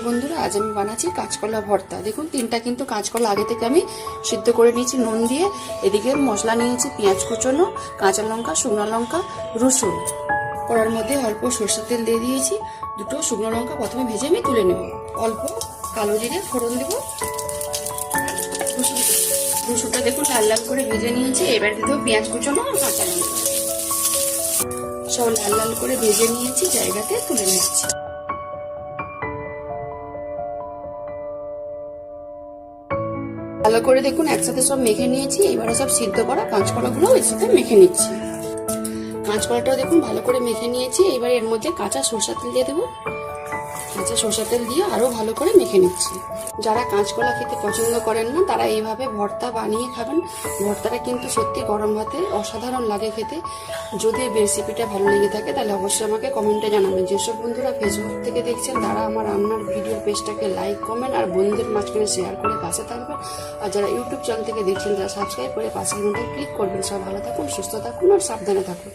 বন্ধুরা, আজ আমি বানাচ্ছি কাঁচকলা ভর্তা। দেখুন, তিনটা কিন্তু কাঁচকলা আগে থেকে আমি সিদ্ধ করে নিয়েছি নুন দিয়ে। এদিকে মশলা নিয়েছি, পেঁয়াজ কুচনো, কাঁচা লঙ্কা, শুকনো লঙ্কা, রসুন। কড়ার মধ্যে অল্প সরষের তেল দিয়ে দিয়েছি। দুটো শুকনো লঙ্কা প্রথমে ভেজে আমি তুলে নেব। অল্প কালো জিরে ফোড়ন দেবো। রসুনটা দেখুন লাল লাল করে ভেজে নিয়েছি। এবার দেবো পেঁয়াজ কুচনো আর কাঁচা লঙ্কা। সব লাল লাল করে ভেজে নিয়েছি, জায়গাতে তুলে নিচ্ছি। ভালো করে দেখুন একসাথে সব মেখে নিয়েছি। এবারে সব সিদ্ধ করা কাঁচকলাগুলো এর সাথে মেখে নিচ্ছি। কাঁচকলাটাও দেখুন ভালো করে মেখে নিয়েছি। এবার এর মধ্যে কাঁচা সরষের তেল দিয়ে দেবো। কাঁচা সরষের তেল দিয়ে আরও ভালো করে মেখে নিচ্ছি। যারা কাঁচকলা খেতে পছন্দ করেন না, তারা এইভাবে ভর্তা বানিয়ে খাবেন। ভর্তাটা কিন্তু সত্যি গরম ভাতে অসাধারণ লাগে খেতে। যদি রেসিপিটা ভালো লেগে থাকে তাহলে অবশ্যই আমাকে কমেন্টে জানাবেন। যেসব বন্ধুরা ফেসবুক থেকে দেখছেন তারা আমার রান্নার ভিডিও পেজটাকে লাইক কমেন্ট আর বন্ধুদের মাঝখানে শেয়ার করে পাশে থাকবেন। আর যারা ইউটিউব চ্যানেল থেকে দেখছেন তারা সাবস্ক্রাইব করে পাশের ঘন্টায় ক্লিক করবেন। সব ভালো থাকুন, সুস্থ থাকুন আর সাবধানে থাকুন।